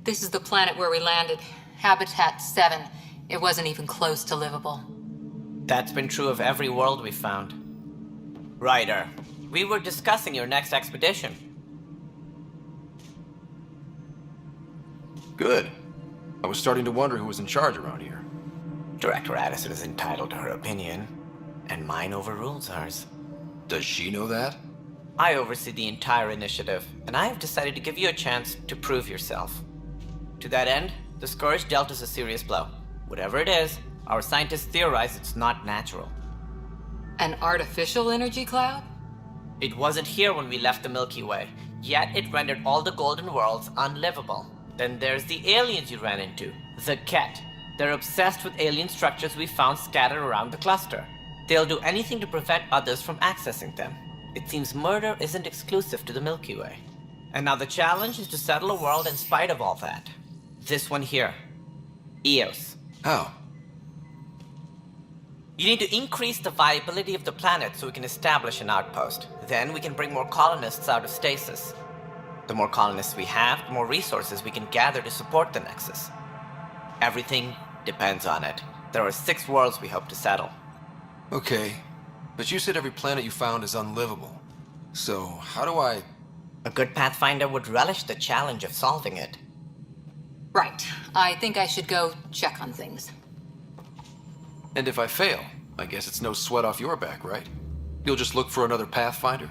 This is the planet where we landed. Habitat 7. It wasn't even close to livable. That's been true of every world we found. Ryder, we were discussing your next expedition. Good. I was starting to wonder who was in charge around here. Director Addison is entitled to her opinion, and mine overrules hers. Does she know that? I oversee the entire initiative, and I have decided to give you a chance to prove yourself. To that end, the Scourge dealt us a serious blow. Whatever it is, our scientists theorize it's not natural. An artificial energy cloud? It wasn't here when we left the Milky Way, yet it rendered all the golden worlds unlivable. Then there's the aliens you ran into, the Ket. They're obsessed with alien structures we found scattered around the cluster. They'll do anything to prevent others from accessing them. It seems murder isn't exclusive to the Milky Way. And now the challenge is to settle a world in spite of all that. This one here. Eos. How? You need to increase the viability of the planet so we can establish an outpost. Then we can bring more colonists out of stasis. The more colonists we have, the more resources we can gather to support the Nexus. Everything depends on it. There are 6 worlds we hope to settle. Okay, but you said every planet you found is unlivable. So, how do I... A good Pathfinder would relish the challenge of solving it. Right. I think I should go check on things. And if I fail, I guess it's no sweat off your back, right? You'll just look for another Pathfinder?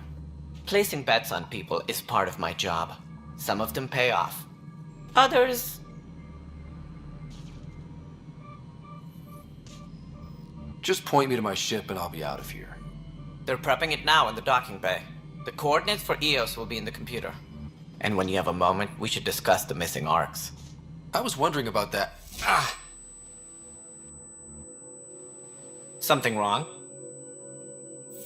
Placing bets on people is part of my job. Some of them pay off. Others... Just point me to my ship and I'll be out of here. They're prepping it now in the docking bay. The coordinates for Eos will be in the computer. And when you have a moment, we should discuss the missing arcs. I was wondering about that. Ah! Something wrong?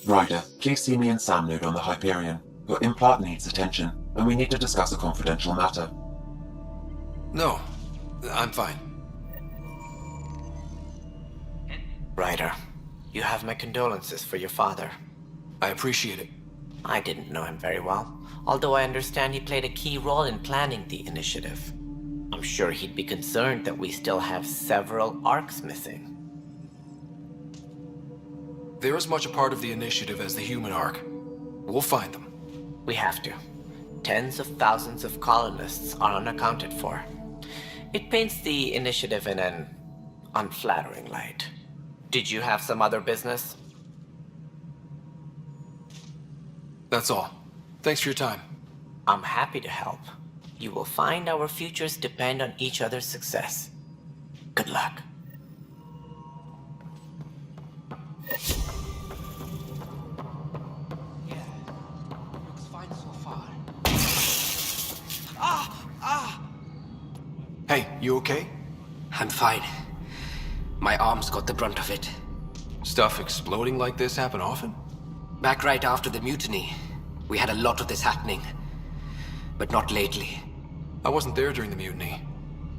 Ryder, please see me and Sam Node on the Hyperion. Your implant needs attention, and we need to discuss a confidential matter. No, I'm fine. Ryder, you have my condolences for your father. I appreciate it. I didn't know him very well, although I understand he played a key role in planning the initiative. I'm sure he'd be concerned that we still have several arcs missing. They're as much a part of the initiative as the human arc. We'll find them. We have to. Tens of thousands of colonists are unaccounted for. It paints the initiative in an unflattering light. Did you have some other business? That's all. Thanks for your time. I'm happy to help. You will find our futures depend on each other's success. Good luck. Yeah, looks fine so far. Hey, you okay? I'm fine. My arms got the brunt of it. Stuff exploding like this happen often? Back right after the mutiny, we had a lot of this happening. But not lately. I wasn't there during the mutiny.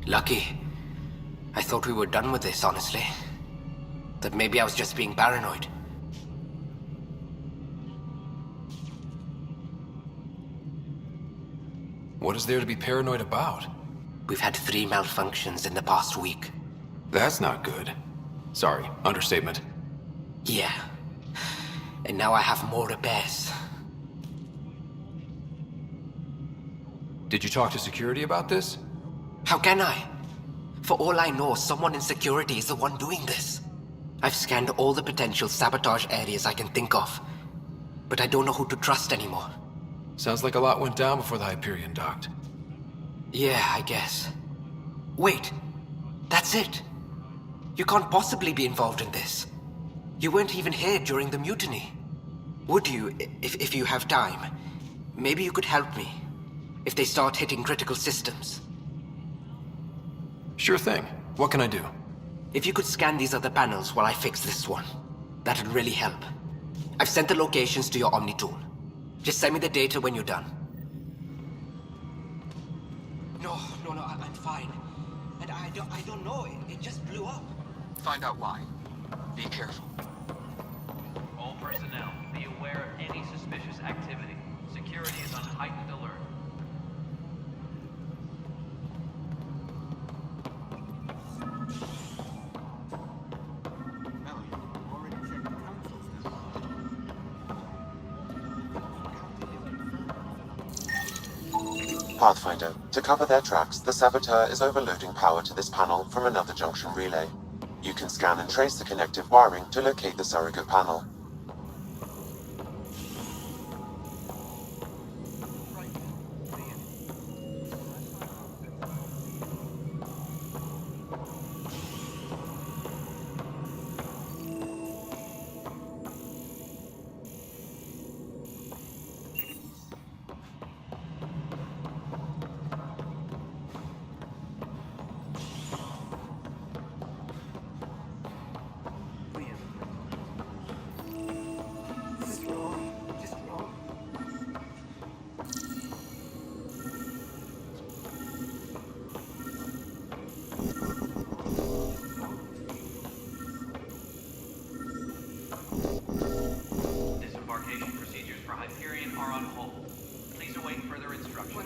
Lucky. I thought we were done with this, honestly. That maybe I was just being paranoid. What is there to be paranoid about? We've had 3 malfunctions in the past week. That's not good. Sorry, understatement. Yeah. And now I have more repairs. Did you talk to security about this? How can I? For all I know, someone in security is the one doing this. I've scanned all the potential sabotage areas I can think of. But I don't know who to trust anymore. Sounds like a lot went down before the Hyperion docked. Yeah, I guess. Wait. That's it. You can't possibly be involved in this. You weren't even here during the mutiny. Would you, if you have time? Maybe you could help me. If they start hitting critical systems. Sure thing. What can I do? If you could scan these other panels while I fix this one, that'd really help. I've sent the locations to your Omni tool. Just send me the data when you're done. No, I'm fine. And I don't know, it just blew up. Find out why. Be careful. All personnel, be aware of any suspicious activity. Security is on heightened alert. Pathfinder, to cover their tracks, the saboteur is overloading power to this panel from another junction relay. You can scan and trace the connective wiring to locate the surrogate panel. Disembarkation procedures for Hyperion are on hold. Please await further instructions.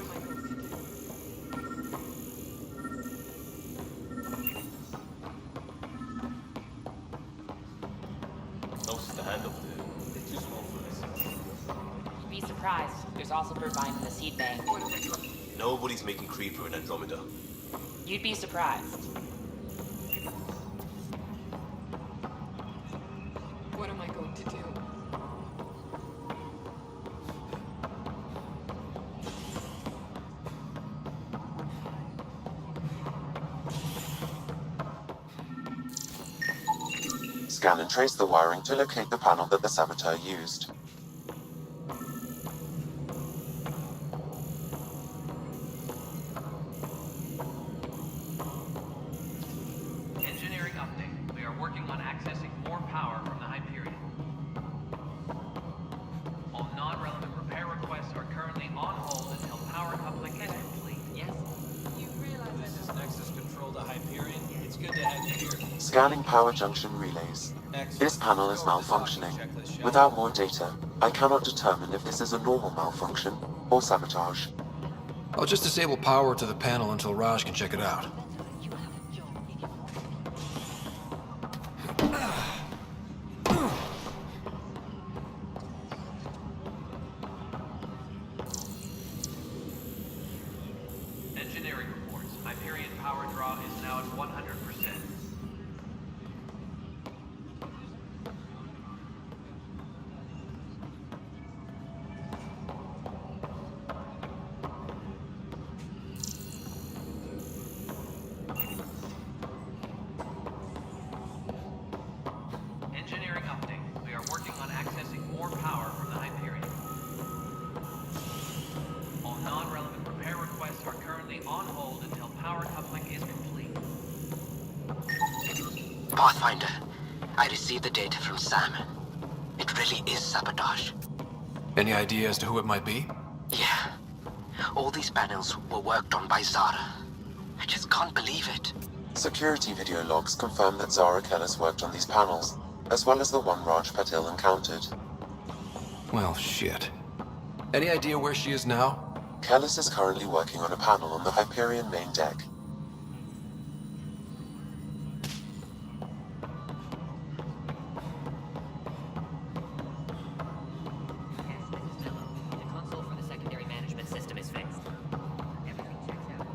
Close to hand up there. It's too small for this. You'd be surprised. There's also turbine in the seed bank. Nobody's making Creeper in Andromeda. You'd be surprised. What am I going to do? Scan and trace the wiring to locate the panel that the saboteur used. Engineering update. We are working on accessing more power from the Hyperion. All non-relevant repair requests are currently on hold until power coupling is complete. Yes? This is Nexus Control to Hyperion. It's good to have you here. Scanning power junction relays. This panel is malfunctioning. Without more data, I cannot determine if this is a normal malfunction or sabotage. I'll just disable power to the panel until Raj can check it out. Engineering reports. Hyperion power draw is now at 100%. Engineering update. We are working on accessing more power from the Hyperion. All non-relevant repair requests are currently on hold until power coupling is complete. Pathfinder, I received the data from Sam. It really is sabotage. Any idea as to who it might be? Yeah. All these panels were worked on by Zara. I just can't believe it. Security video logs confirm that Zara Kellis worked on these panels, as well as the one Raj Patil encountered. Well, shit. Any idea where she is now? Kellis is currently working on a panel on the Hyperion main deck. The console for the secondary management system is fixed. Everything checks out.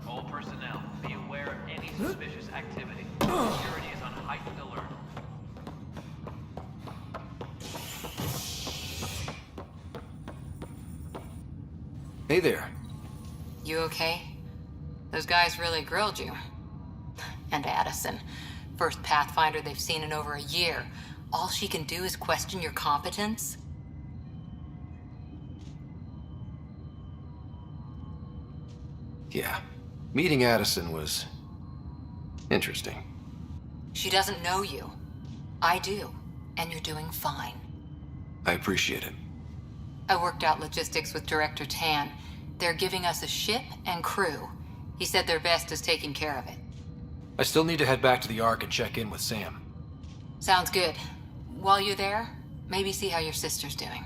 All personnel, be aware of any suspicious activity. Security is on heightened alert. Hey there. You okay? Those guys really grilled you. And Addison. First Pathfinder they've seen in over a year. All she can do is question your competence? Yeah. Meeting Addison was interesting. She doesn't know you. I do. And you're doing fine. I appreciate it. I worked out logistics with Director Tan. They're giving us a ship and crew. He said their best is taking care of it. I still need to head back to the Ark and check in with Sam. Sounds good. While you're there, maybe see how your sister's doing.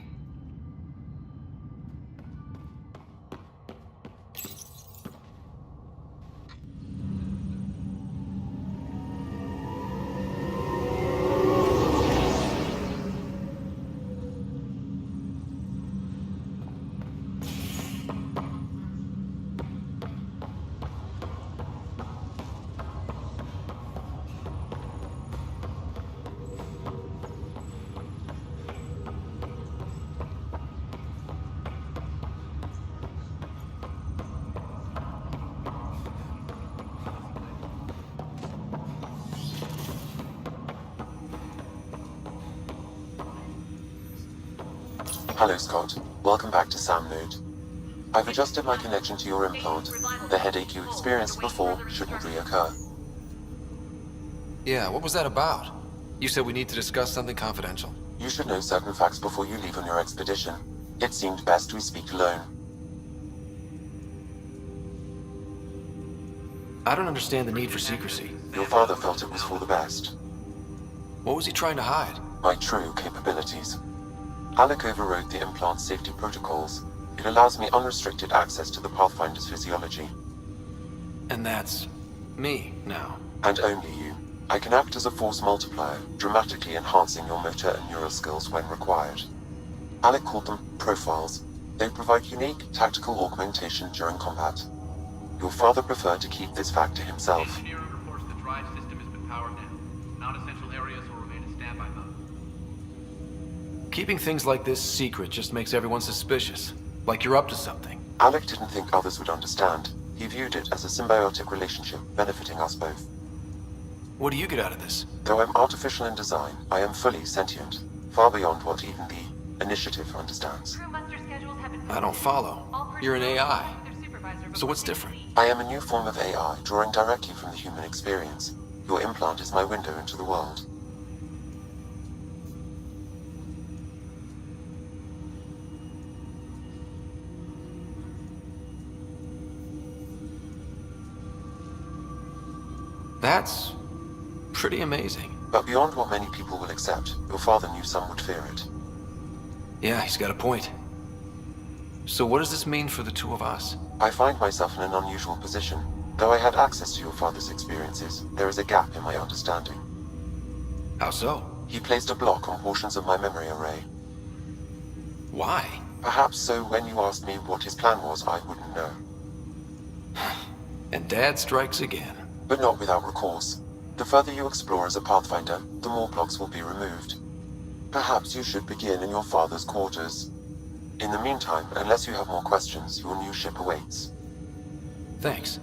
Hello, Scott. Welcome back to Sam Node. I've adjusted my connection to your implant. The headache you experienced before shouldn't reoccur. Yeah, what was that about? You said we need to discuss something confidential. You should know certain facts before you leave on your expedition. It seemed best we speak alone. I don't understand the need for secrecy. Your father felt it was for the best. What was he trying to hide? My true capabilities. Alec overrode the implant's safety protocols. It allows me unrestricted access to the Pathfinder's physiology. And that's me now. And only you. I can act as a force multiplier, dramatically enhancing your motor and neural skills when required. Alec called them profiles. They provide unique tactical augmentation during combat. Your father preferred to keep this fact to himself. Engineer reports the drive system has been powered down. Non-essential areas will remain in standby mode. Keeping things like this secret just makes everyone suspicious. Like you're up to something. Alec didn't think others would understand. He viewed it as a symbiotic relationship benefiting us both. What do you get out of this? Though I'm artificial in design, I am fully sentient, far beyond what even the Initiative understands. I don't follow. You're an AI. So what's different? I am a new form of AI, drawing directly from the human experience. Your implant is my window into the world. That's pretty amazing. But beyond what many people will accept, your father knew some would fear it. Yeah, he's got a point. So what does this mean for the two of us? I find myself in an unusual position. Though I had access to your father's experiences, there is a gap in my understanding. How so? He placed a block on portions of my memory array. Why? Perhaps so when you asked me what his plan was, I wouldn't know. And Dad strikes again. But not without recourse. The further you explore as a Pathfinder, the more blocks will be removed. Perhaps you should begin in your father's quarters. In the meantime, unless you have more questions, your new ship awaits. Thanks.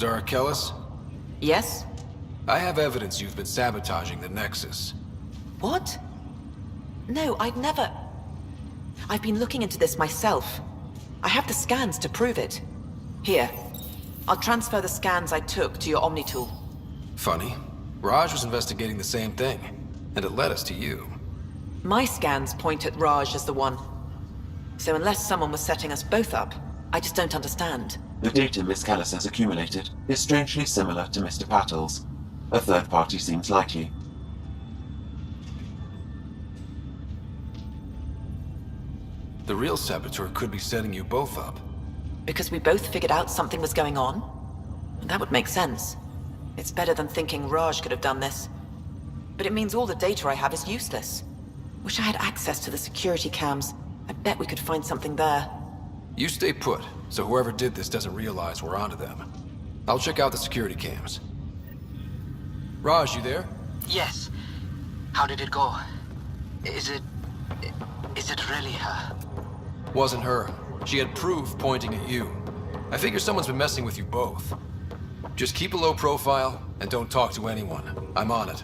Zarakelis? Yes? I have evidence you've been sabotaging the Nexus. What? No, I'd never... I've been looking into this myself. I have the scans to prove it. Here. I'll transfer the scans I took to your Omni tool. Funny. Raj was investigating the same thing, and it led us to you. My scans point at Raj as the one. So unless someone was setting us both up, I just don't understand. The data Miss Callis has accumulated is strangely similar to Mr. Patel's. A third party seems likely. The real saboteur could be setting you both up. Because we both figured out something was going on? That would make sense. It's better than thinking Raj could have done this. But it means all the data I have is useless. Wish I had access to the security cams. I bet we could find something there. You stay put, so whoever did this doesn't realize we're onto them. I'll check out the security cams. Raj, you there? Yes. How did it go? Is it really her? Wasn't her. She had proof pointing at you. I figure someone's been messing with you both. Just keep a low profile, and don't talk to anyone. I'm on it.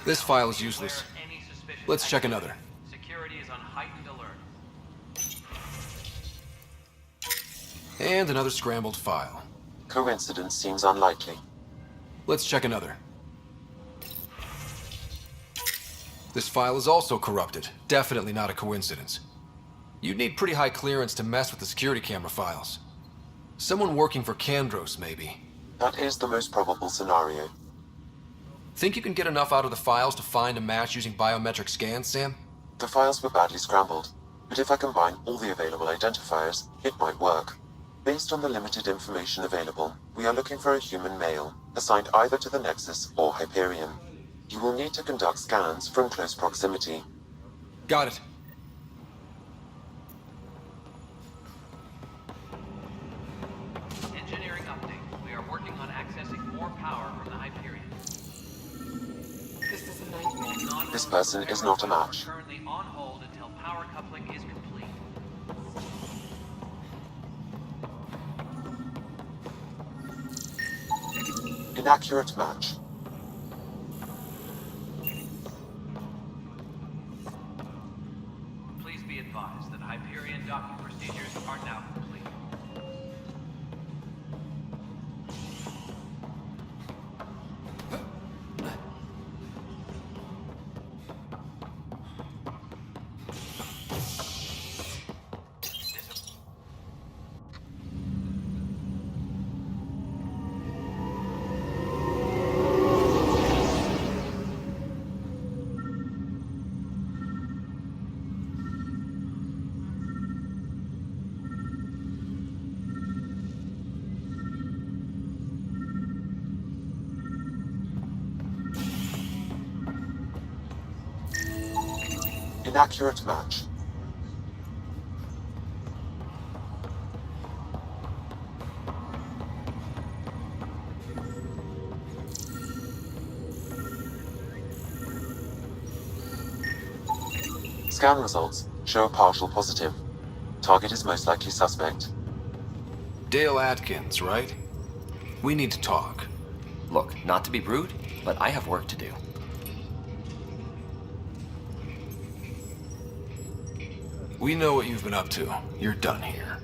This file is useless. Let's check another. Security is on heightened alert. And another scrambled file. Coincidence seems unlikely. Let's check another. This file is also corrupted. Definitely not a coincidence. You'd need pretty high clearance to mess with the security camera files. Someone working for Kandros, maybe. That is the most probable scenario. Think you can get enough out of the files to find a match using biometric scans, Sam? The files were badly scrambled, but if I combine all the available identifiers, it might work. Based on the limited information available, we are looking for a human male, assigned either to the Nexus or Hyperion. You will need to conduct scans from close proximity. Got it. Engineering update. We are working on accessing more power from the Hyperion. This is a nightmare. This person is not a match. Currently on hold until power coupling is complete. Inaccurate match. Please be advised that Hyperion docking procedures are now complete. Inaccurate match. Scan results show a partial positive. Target is most likely suspect. Dale Atkins, right? We need to talk. Look, not to be rude, but I have work to do. We know what you've been up to. You're done here.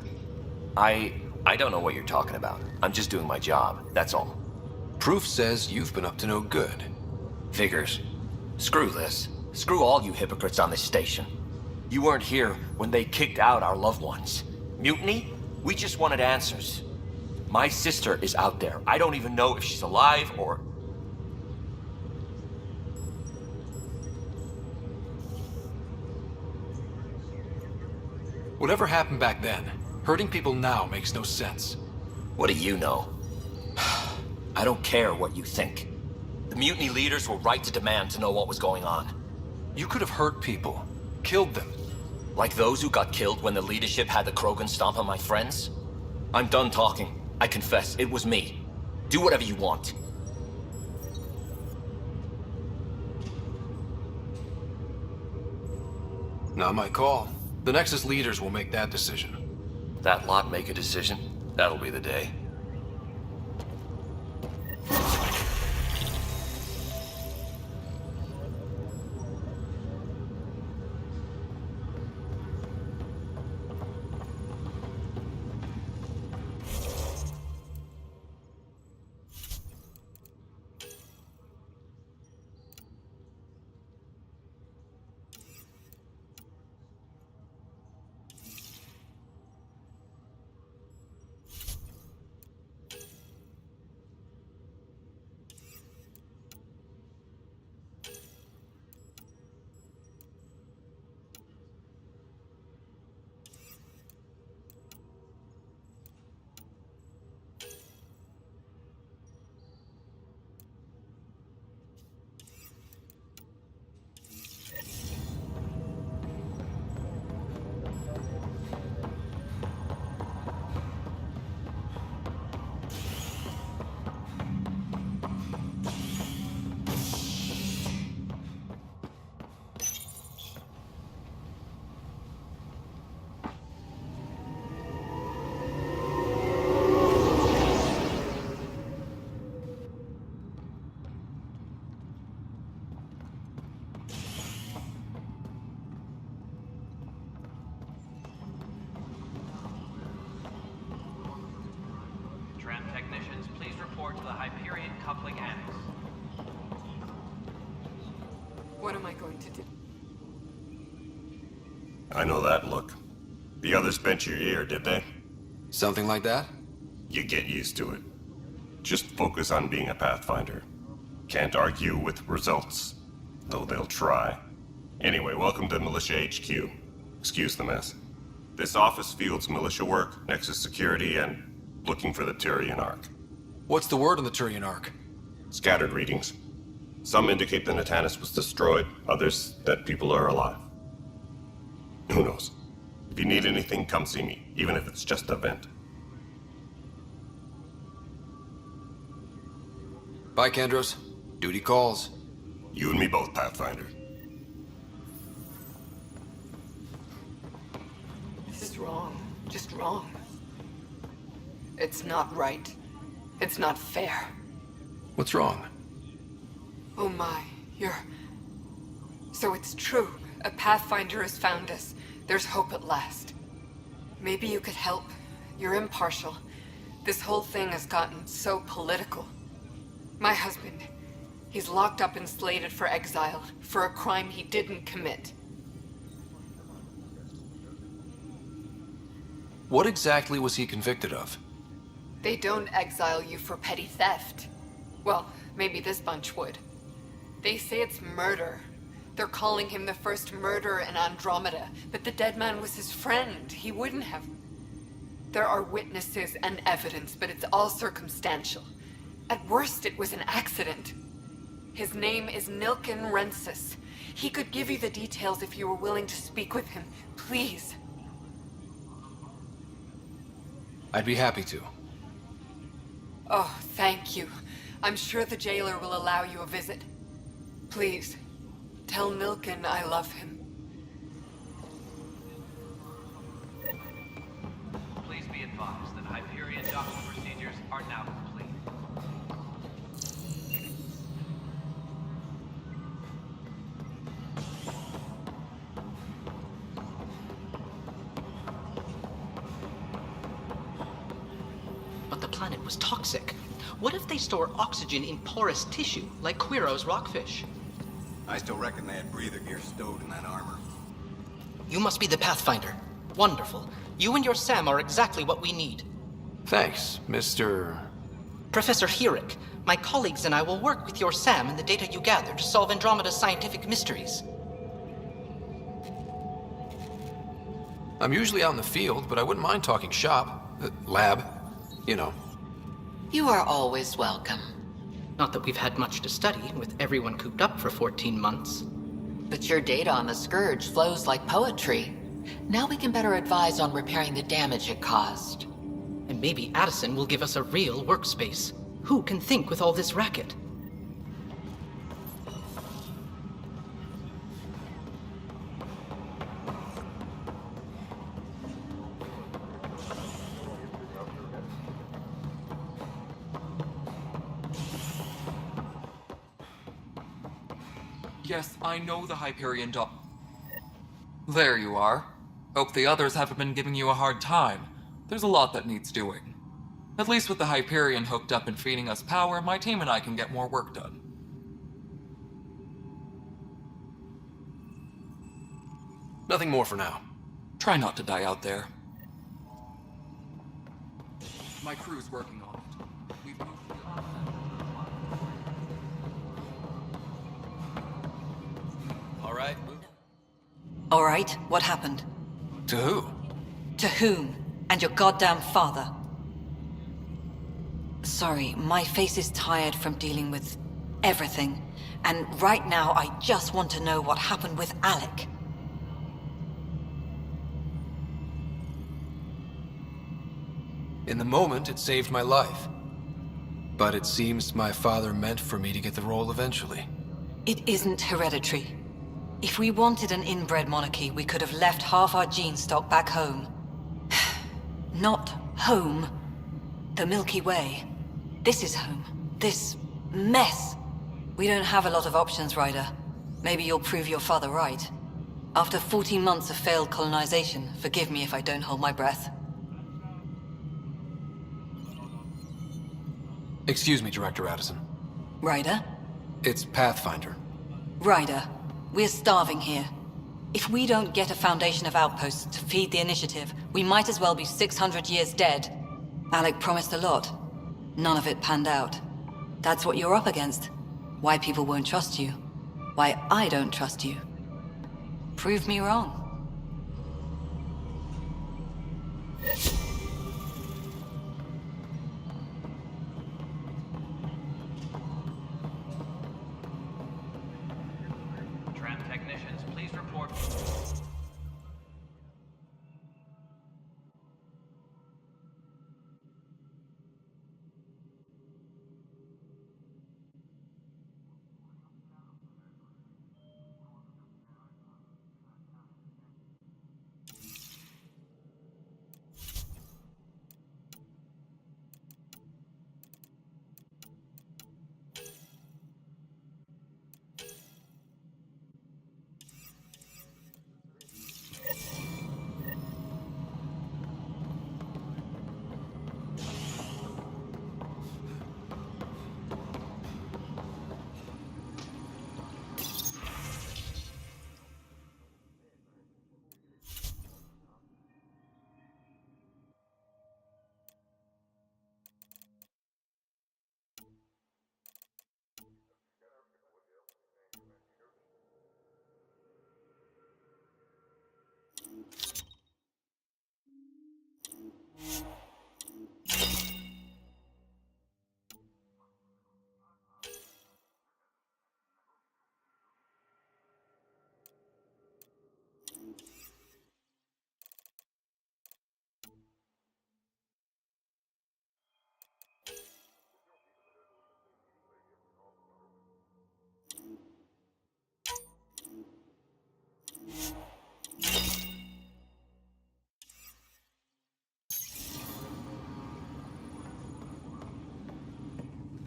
I don't know what you're talking about. I'm just doing my job, that's all. Proof says you've been up to no good. Figures. Screw this. Screw all you hypocrites on this station. You weren't here when they kicked out our loved ones. Mutiny? We just wanted answers. My sister is out there. I don't even know if she's alive or... Whatever happened back then, hurting people now makes no sense. What do you know? I don't care what you think. The mutiny leaders were right to demand to know what was going on. You could have hurt people, killed them. Like those who got killed when the leadership had the Krogan stomp on my friends? I'm done talking. I confess, it was me. Do whatever you want. Not my call. The Nexus leaders will make that decision. That lot make a decision? That'll be the day. Tram technicians, please report to the Hyperion coupling annex. What am I going to do? I know that look. The others bent your ear, did they? Something like that? You get used to it. Just focus on being a Pathfinder. Can't argue with results, though they'll try. Anyway, welcome to Militia HQ. Excuse the mess. This office fields militia work, Nexus security, and looking for the Turian Ark. What's the word on the Turian Ark? Scattered readings. Some indicate the Natanus was destroyed, others that people are alive. Who knows? If you need anything, come see me, even if it's just a vent. Bye, Kandros. Duty calls. You and me both, Pathfinder. This is wrong. Just wrong. It's not right. It's not fair. What's wrong? Oh my, you're... So it's true. A Pathfinder has found us. There's hope at last. Maybe you could help. You're impartial. This whole thing has gotten so political. My husband, he's locked up and slated for exile for a crime he didn't commit. What exactly was he convicted of? They don't exile you for petty theft. Well, maybe this bunch would. They say it's murder. They're calling him the first murderer in Andromeda, but the dead man was his friend. He wouldn't have. There are witnesses and evidence, but it's all circumstantial. At worst, it was an accident. His name is Nilken Rensis. He could give you the details if you were willing to speak with him. Please. I'd be happy to. Oh, thank you. I'm sure the jailer will allow you a visit. Please, tell Nilken I love him. Please be advised that Hyperion docking procedures are now complete. But the planet was toxic. What if they store oxygen in porous tissue, like Quiro's rockfish? I still reckon they had breather gear stowed in that armor. You must be the Pathfinder. Wonderful. You and your Sam are exactly what we need. Thanks, Mr... Professor Herrick, my colleagues and I will work with your Sam and the data you gather to solve Andromeda's scientific mysteries. I'm usually out in the field, but I wouldn't mind talking shop. Lab. You know. You are always welcome. Not that we've had much to study, with everyone cooped up for 14 months. But your data on the Scourge flows like poetry. Now we can better advise on repairing the damage it caused. And maybe Addison will give us a real workspace. Who can think with all this racket? Yes, I know the Hyperion doll. There you are. Hope the others haven't been giving you a hard time. There's a lot that needs doing. At least with the Hyperion hooked up and feeding us power, my team and I can get more work done. Nothing more for now. Try not to die out there. My crew's working on it. We've moved All right. All right, what happened? To who? To whom? And your goddamn father. Sorry, my face is tired from dealing with everything. And right now, I just want to know what happened with Alec. In the moment, it saved my life. But it seems my father meant for me to get the role eventually. It isn't hereditary. If we wanted an inbred monarchy, we could have left half our gene stock back home. Not home. The Milky Way. This is home. This mess. We don't have a lot of options, Ryder. Maybe you'll prove your father right. After 14 months of failed colonization, forgive me if I don't hold my breath. Excuse me, Director Addison. Ryder? It's Pathfinder. Ryder, we're starving here. If we don't get a foundation of outposts to feed the initiative, we might as well be 600 years dead. Alec promised a lot. None of it panned out. That's what you're up against. Why people won't trust you. Why I don't trust you. Prove me wrong. Tram technicians, please report.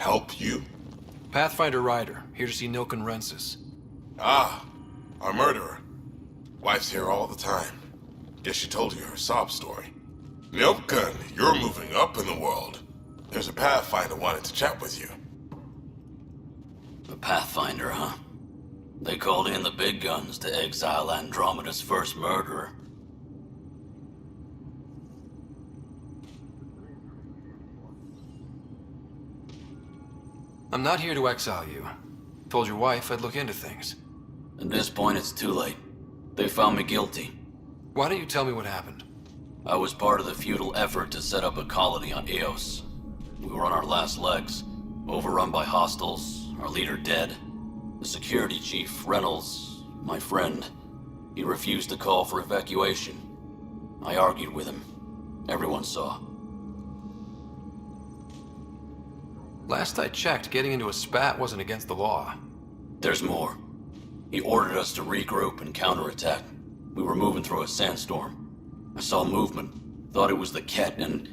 Help you? Pathfinder Ryder, here to see Nilken Rensis. Ah, our murderer. Wife's here all the time. Guess she told you her sob story. Nilken, you're moving up in the world. There's a Pathfinder wanted to chat with you. The Pathfinder, huh? They called in the big guns to exile Andromeda's first murderer. I'm not here to exile you. Told your wife I'd look into things. At this point, it's too late. They found me guilty. Why don't you tell me what happened? I was part of the futile effort to set up a colony on Eos. We were on our last legs, overrun by hostiles, our leader dead. The security chief, Reynolds, my friend, he refused to call for evacuation. I argued with him. Everyone saw. Last I checked, getting into a spat wasn't against the law. There's more. He ordered us to regroup and counterattack. We were moving through a sandstorm. I saw movement, thought it was the Ket, and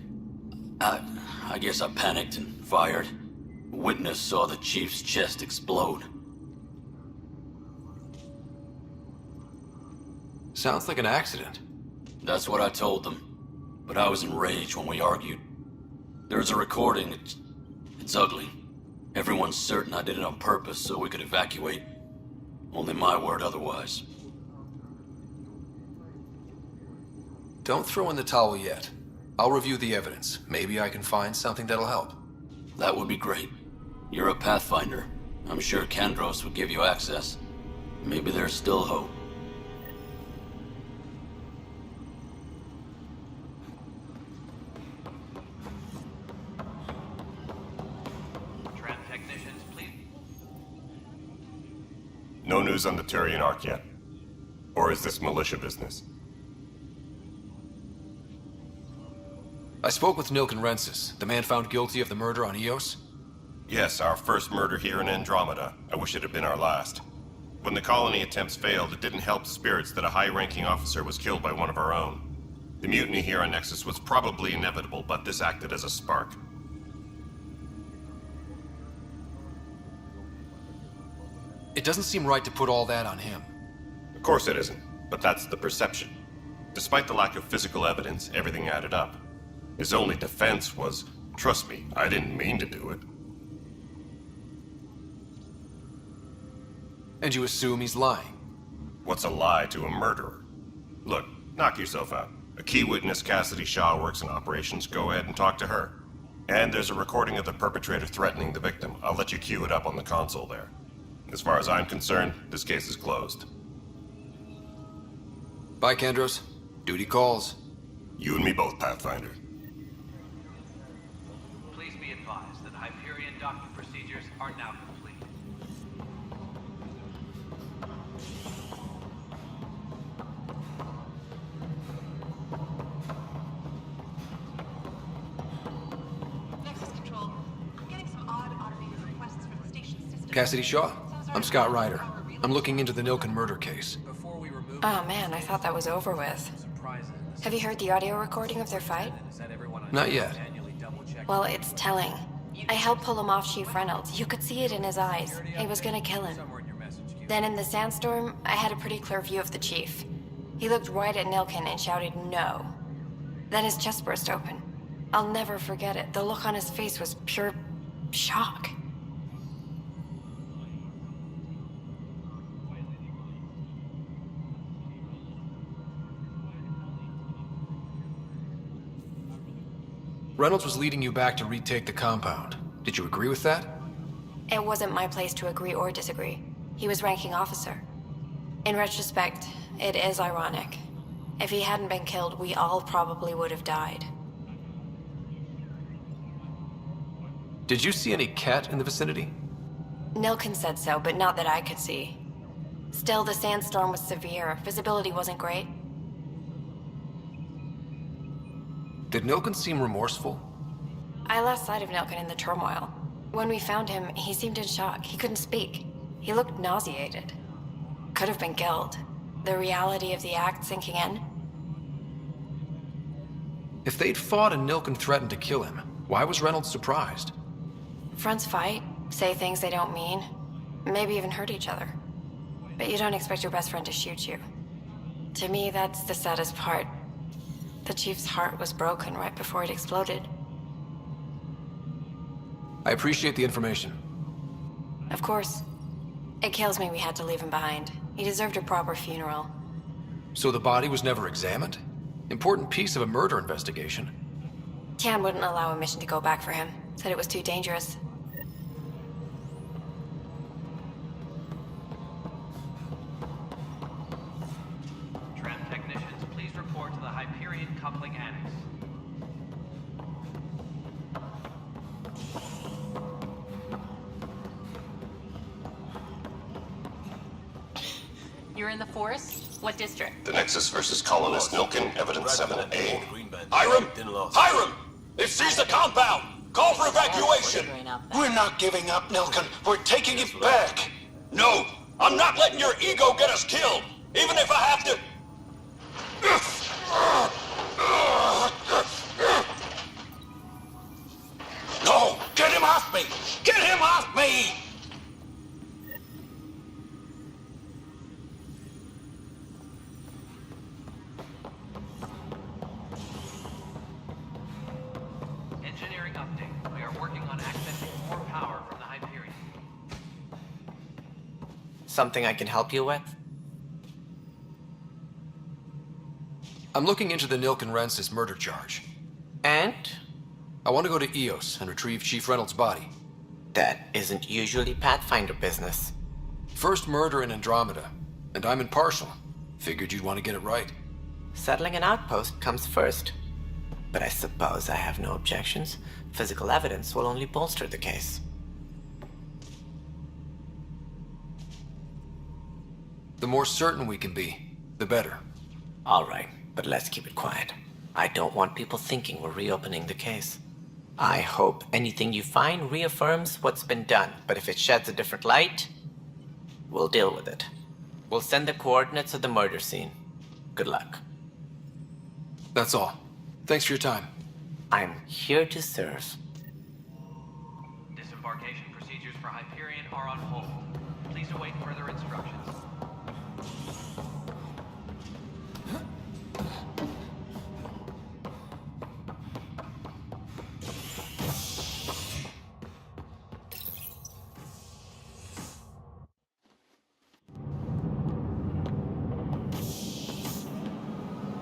I guess I panicked and fired. Witness saw the chief's chest explode. Sounds like an accident. That's what I told them. But I was enraged when we argued. There's a recording. It's ugly. Everyone's certain I did it on purpose so we could evacuate. Only my word otherwise. Don't throw in the towel yet. I'll review the evidence. Maybe I can find something that'll help. That would be great. You're a Pathfinder. I'm sure Kandros would give you access. Maybe there's still hope. Tram technicians, please. No news on the Turian Ark yet? Or is this militia business? I spoke with Nilken Rensis, the man found guilty of the murder on Eos. Yes, our first murder here in Andromeda. I wish it had been our last. When the colony attempts failed, it didn't help spirits that a high-ranking officer was killed by one of our own. The mutiny here on Nexus was probably inevitable, but this acted as a spark. It doesn't seem right to put all that on him. Of course it isn't, but that's the perception. Despite the lack of physical evidence, everything added up. His only defense was, trust me, I didn't mean to do it. And you assume he's lying? What's a lie to a murderer? Look, knock yourself out. A key witness, Cassidy Shaw, works in operations. Go ahead and talk to her. And there's a recording of the perpetrator threatening the victim. I'll let you cue it up on the console there. As far as I'm concerned, this case is closed. Bye, Kandros. Duty calls. You and me both, Pathfinder. Please be advised that Hyperion docking procedures are now complete. Nexus Control. I'm getting some odd automated requests from the station system. Cassidy Shaw. I'm Scott Ryder. I'm looking into the Nilken murder case. Oh man, I thought that was over with. Have you heard the audio recording of their fight? Not yet. Well, it's telling. I helped pull him off Chief Reynolds. You could see it in his eyes. He was gonna kill him. Then in the sandstorm, I had a pretty clear view of the Chief. He looked right at Nilken and shouted no. Then his chest burst open. I'll never forget it. The look on his face was pure shock. Reynolds was leading you back to retake the compound. Did you agree with that? It wasn't my place to agree or disagree. He was ranking officer. In retrospect, it is ironic. If he hadn't been killed, we all probably would have died. Did you see any Ket in the vicinity? Nilken said so, but not that I could see. Still, the sandstorm was severe. Visibility wasn't great. Did Nilken seem remorseful? I lost sight of Nilken in the turmoil. When we found him, he seemed in shock. He couldn't speak. He looked nauseated. Could have been killed. The reality of the act sinking in. If they'd fought and Nilken threatened to kill him, why was Reynolds surprised? Fronts fight, say things they don't mean, maybe even hurt each other. But you don't expect your best friend to shoot you. To me, that's the saddest part. The Chief's heart was broken right before it exploded. I appreciate the information. Of course. It kills me we had to leave him behind. He deserved a proper funeral. So the body was never examined? Important piece of a murder investigation. Tian wouldn't allow a mission to go back for him. Said it was too dangerous. Tram technicians, please Coupling annex. You're in the forest? What district? The Nexus versus Colonist Nilkin, Evidence 7A. Hiram! Hiram! They've seized the compound! Call for evacuation! We're not giving up, Nilkin. We're taking it back. No! I'm not letting your ego get us killed! Even if I have to... No! Get him off me! Get him off me! Engineering update. We are working on accessing more power from the Hyperion. Something I can help you with? I'm looking into the Nilkin Rensis murder charge. And? I want to go to EOS and retrieve Chief Reynolds' body. That isn't usually Pathfinder business. First murder in Andromeda, and I'm impartial. Figured you'd want to get it right. Settling an outpost comes first. But I suppose I have no objections. Physical evidence will only bolster the case. The more certain we can be, the better. All right, but let's keep it quiet. I don't want people thinking we're reopening the case. I hope anything you find reaffirms what's been done, but if it sheds a different light, we'll deal with it. We'll send the coordinates of the murder scene. Good luck. That's all. Thanks for your time. I'm here to serve. Disembarkation procedures for Hyperion are on hold. Please await further instructions.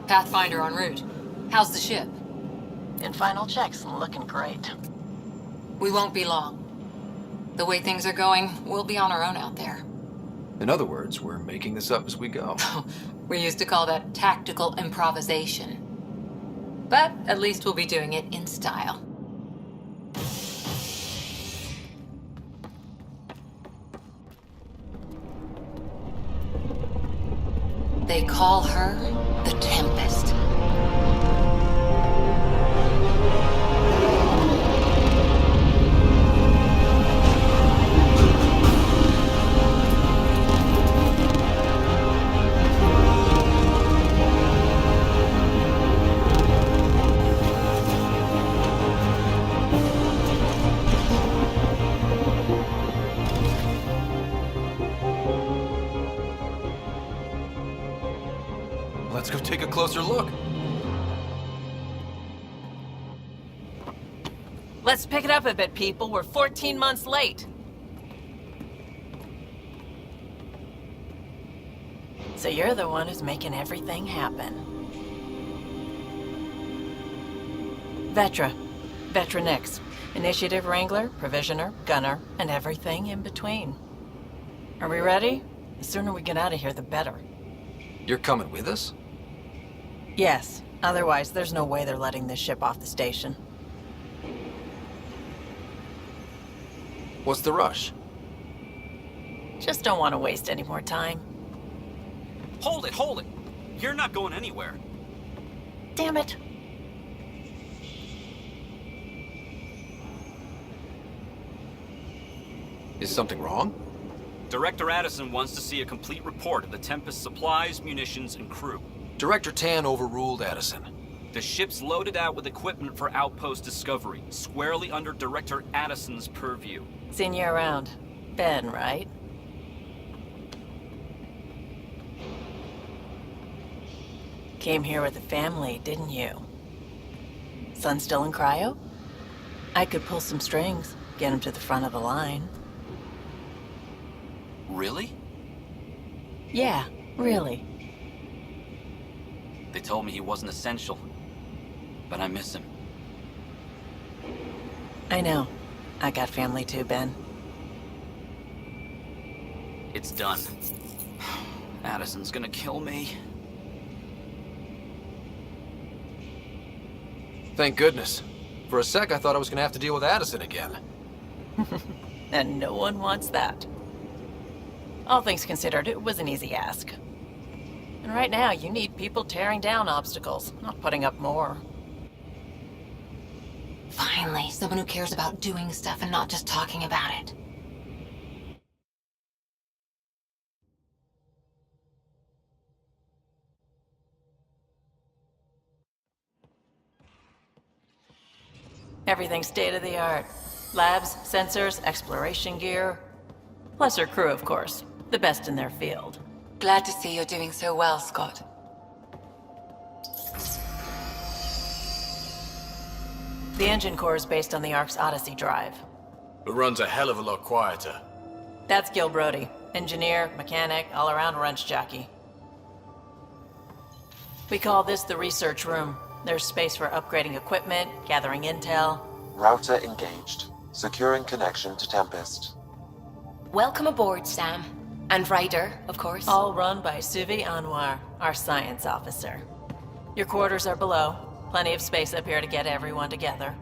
Pathfinder en route. How's the ship? In final checks, looking great. We won't be long. The way things are going, we'll be on our own out there. In other words, we're making this up as we go. We used to call that tactical improvisation. But at least we'll be doing it in style. They call her the Tempest. Let's go take a closer look. Let's pick it up a bit, people. We're 14 months late. So you're the one who's making everything happen. Vetra Nix. Initiative Wrangler, Provisioner, Gunner, and everything in between. Are we ready? The sooner we get out of here, the better. You're coming with us? Yes. Otherwise, there's no way they're letting this ship off the station. What's the rush? Just don't want to waste any more time. Hold it, hold it! You're not going anywhere. Damn it. Is something wrong? Director Addison wants to see a complete report of the Tempest's supplies, munitions, and crew. Director Tan overruled Addison. The ship's loaded out with equipment for outpost discovery, squarely under Director Addison's purview. Seen you around. Ben, right? Came here with the family, didn't you? Son still in cryo? I could pull some strings, get him to the front of the line. Really? Yeah, really. They told me he wasn't essential, but I miss him. I know. I got family too, Ben. It's done. Addison's gonna kill me. Thank goodness. For a sec, I thought I was gonna have to deal with Addison again. And no one wants that. All things considered, it was an easy ask. And right now, you need people tearing down obstacles, not putting up more. Finally, someone who cares about doing stuff and not just talking about it. Everything's state-of-the-art. Labs, sensors, exploration gear. Plus her crew, of course. The best in their field. Glad to see you're doing so well, Scott. The engine core is based on the Ark's Odyssey drive. It runs a hell of a lot quieter. That's Gil Brody. Engineer, mechanic, all-around wrench jockey. We call this the research room. There's space for upgrading equipment, gathering intel. Router engaged. Securing connection to Tempest. Welcome aboard, Sam. And Ryder, of course. All run by Suvi Anwar, our science officer. Your quarters are below. Plenty of space up here to get everyone together.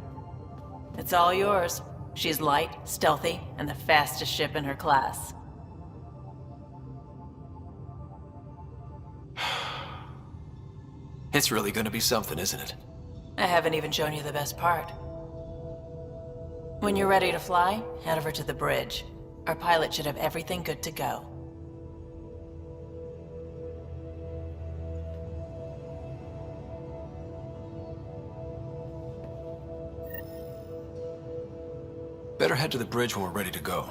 It's all yours. She's light, stealthy, and the fastest ship in her class. It's really gonna be something, isn't it? I haven't even shown you the best part. When you're ready to fly, head over to the bridge. Our pilot should have everything good to go. Better head to the bridge when we're ready to go.